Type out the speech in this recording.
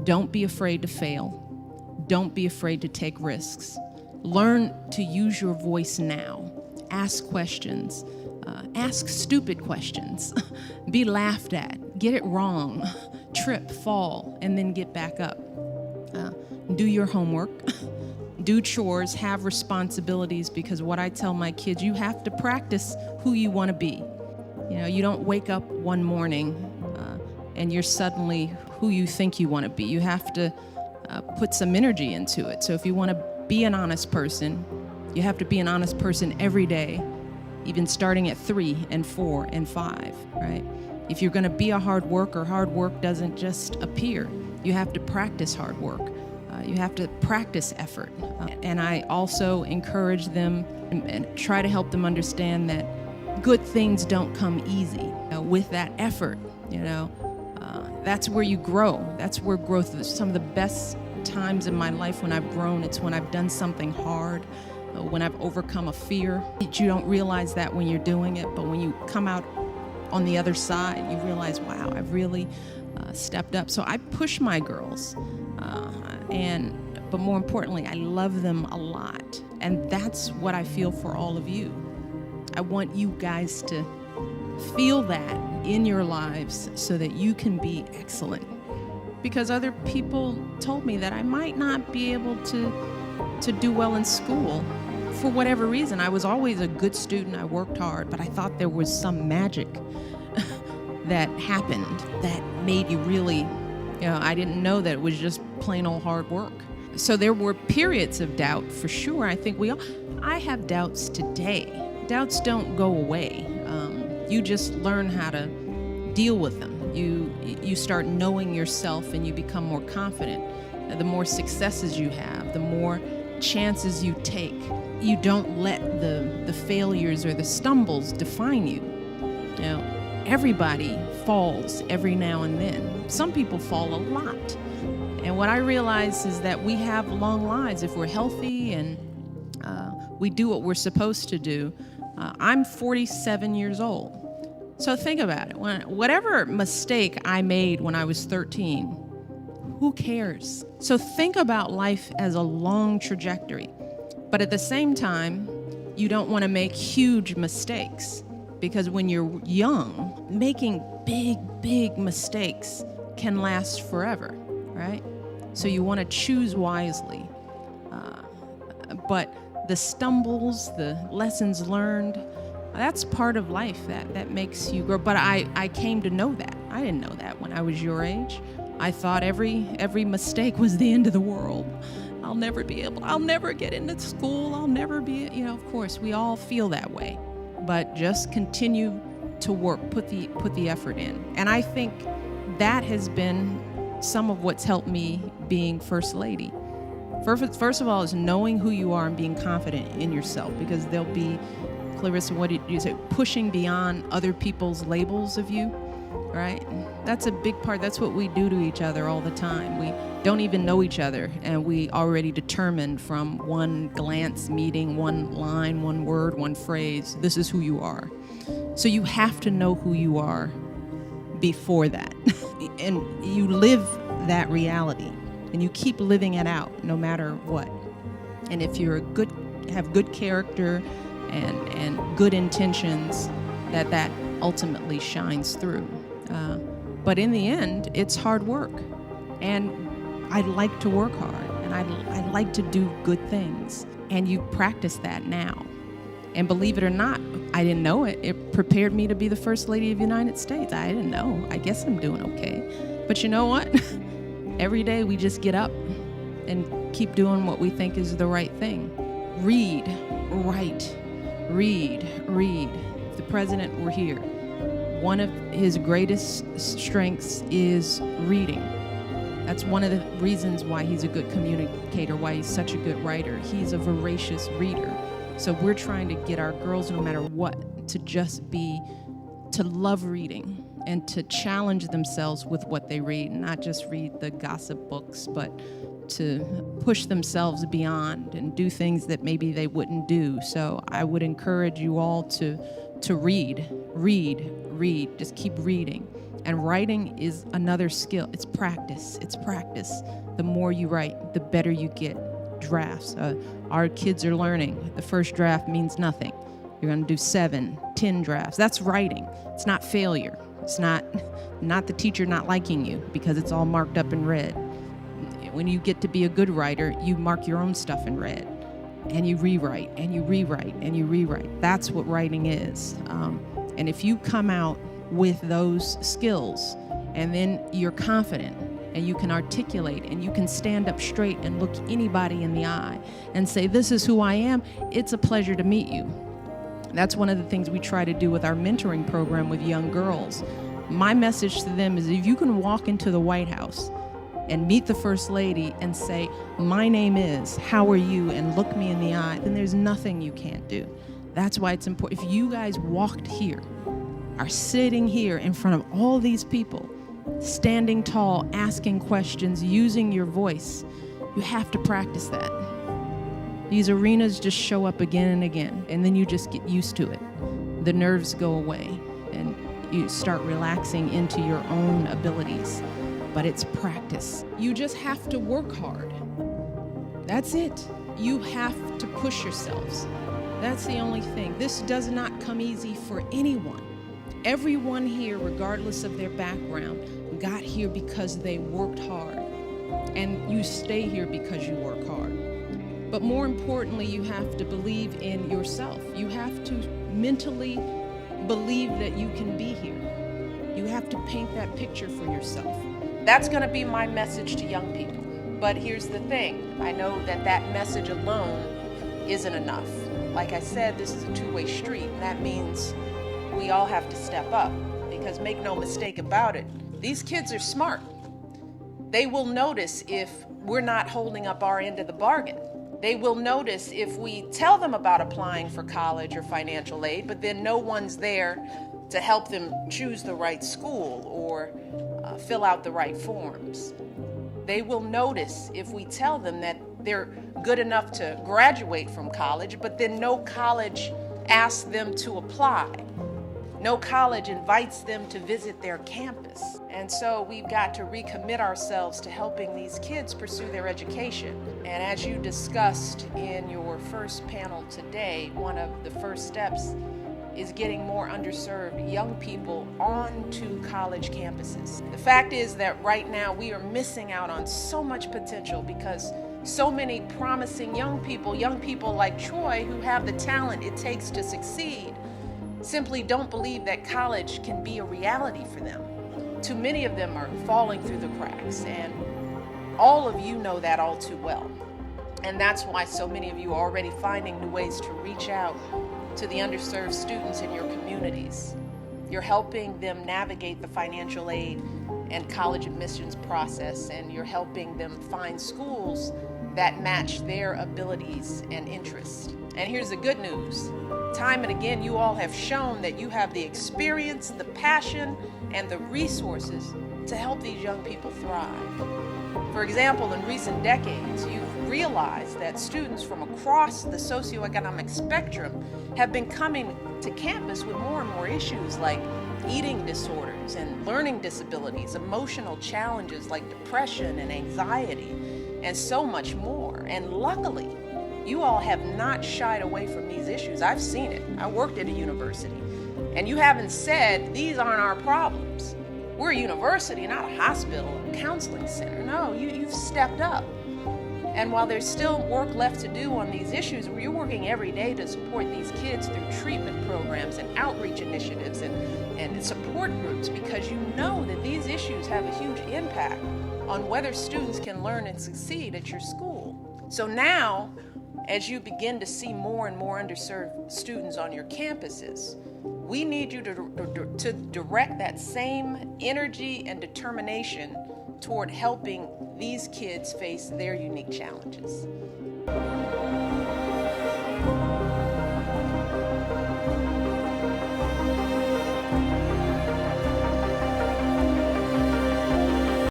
Don't be afraid to fail. Don't be afraid to take risks. Learn to use your voice now. Ask questions. Ask stupid questions. Be laughed at. Get it wrong. Trip, fall, and then get back up. Do your homework. Do chores. Have responsibilities, because what I tell my kids, you have to practice who you want to be. You don't wake up one morning and you're suddenly who you think you want to be. You have to put some energy into it. So if you want to be an honest person, you have to be an honest person every day, even starting at 3 and 4 and 5, right? If you're going to be a hard work doesn't just appear. You have to practice hard work. You have to practice effort. And I also encourage them and try to help them understand that good things don't come easy. With that effort, that's where you grow. That's where growth is. Some of the best times in my life when I've grown, it's when I've done something hard, when I've overcome a fear. You don't realize that when you're doing it, but when you come out on the other side, you realize, wow, I've really stepped up. So I push my girls, but more importantly, I love them a lot. And that's what I feel for all of you. I want you guys to feel that in your lives so that you can be excellent. Because other people told me that I might not be able to do well in school for whatever reason. I was always a good student. I worked hard, but I thought there was some magic that happened that made you really, I didn't know that it was just plain old hard work. So there were periods of doubt for sure. I think I have doubts today. Doubts don't go away. You just learn how to deal with them. You start knowing yourself and you become more confident. The more successes you have, the more chances you take. You don't let the failures or the stumbles define you. Everybody falls every now and then. Some people fall a lot. And what I realize is that we have long lives if we're healthy and we do what we're supposed to do. I'm 47 years old. So think about it. Whatever mistake I made when I was 13, who cares? So think about life as a long trajectory. But at the same time, you don't want to make huge mistakes, because when you're young, making big mistakes can last forever, right? So you want to choose wisely. But the stumbles, the lessons learned, that's part of life that makes you grow. But I came to know that. I didn't know that when I was your age. I thought every mistake was the end of the world. I'll never get into school. I'll never be, of course, we all feel that way. But just continue to work, put the effort in. And I think that has been some of what's helped me being First Lady. First of all is knowing who you are and being confident in yourself, because there'll be, Clarissa, what did you say? Pushing beyond other people's labels of you, right? That's a big part. That's what we do to each other all the time. We don't even know each other, and we already determined from one glance, meeting, one line, one word, one phrase, this is who you are. So you have to know who you are before that. And you live that reality, and you keep living it out no matter what. And if you're have good character and good intentions, that ultimately shines through. But in the end, it's hard work. And I like to work hard, and I like to do good things. And you practice that now. And believe it or not, I didn't know it. It prepared me to be the First Lady of the United States. I didn't know. I guess I'm doing okay. But you know what? Every day we just get up and keep doing what we think is the right thing. Read, write, read. If the president were here, one of his greatest strengths is reading. That's one of the reasons why he's a good communicator, why he's such a good writer. He's a voracious reader. So we're trying to get our girls, no matter what, to love reading and to challenge themselves with what they read, not just read the gossip books, but to push themselves beyond and do things that maybe they wouldn't do. So I would encourage you all to read, just keep reading. And writing is another skill. It's practice. It's practice. The more you write, the better you get. Drafts. Our kids are learning. The first draft means nothing. You're going to do 7, 10 drafts. That's writing. It's not failure. It's not the teacher not liking you because it's all marked up in red. When you get to be a good writer, you mark your own stuff in red. And you rewrite, and you rewrite, and you rewrite. That's what writing is. And if you come out with those skills, and then you're confident, and you can articulate, and you can stand up straight and look anybody in the eye and say, this is who I am, it's a pleasure to meet you. That's one of the things we try to do with our mentoring program with young girls. My message to them is if you can walk into the White House and meet the First Lady and say, my name is, how are you, and look me in the eye, then there's nothing you can't do. That's why it's important. If you guys walked here, are sitting here in front of all these people, standing tall, asking questions, using your voice, you have to practice that. These arenas just show up again and again, and then you just get used to it. The nerves go away, and you start relaxing into your own abilities. But it's practice. You just have to work hard. That's it. You have to push yourselves. That's the only thing. This does not come easy for anyone. Everyone here, regardless of their background, got here because they worked hard. And you stay here because you work hard. But more importantly, you have to believe in yourself. You have to mentally believe that you can be here. You have to paint that picture for yourself. That's going to be my message to young people. But here's the thing. I know that that message alone isn't enough. Like I said, this is a two-way street, and that means we all have to step up. Because make no mistake about it, these kids are smart. They will notice if we're not holding up our end of the bargain. They will notice if we tell them about applying for college or financial aid, but then no one's there to help them choose the right school or fill out the right forms. They will notice if we tell them that they're good enough to graduate from college, but then no college asks them to apply. No college invites them to visit their campus. And so we've got to recommit ourselves to helping these kids pursue their education. And as you discussed in your first panel today, one of the first steps is getting more underserved young people onto college campuses. The fact is that right now we are missing out on so much potential because so many promising young people like Troy, who have the talent it takes to succeed, simply don't believe that college can be a reality for them. Too many of them are falling through the cracks, and all of you know that all too well. And that's why so many of you are already finding new ways to reach out to the underserved students in your communities. You're helping them navigate the financial aid and college admissions process, and you're helping them find schools that match their abilities and interests. And here's the good news. Time and again, you all have shown that you have the experience, the passion, and the resources to help these young people thrive. For example, in recent decades, you've realized that students from across the socioeconomic spectrum have been coming to campus with more and more issues like eating disorders and learning disabilities, emotional challenges like depression and anxiety, and so much more. And luckily, you all have not shied away from these issues. I've seen it. I worked at a university. And you haven't said, these aren't our problems. We're a university, not a hospital, a counseling center. No, you've stepped up. And while there's still work left to do on these issues, you're working every day to support these kids through treatment programs and outreach initiatives and support groups, because you know that these issues have a huge impact on whether students can learn and succeed at your school. So now, as you begin to see more and more underserved students on your campuses, we need you to direct that same energy and determination toward helping these kids face their unique challenges.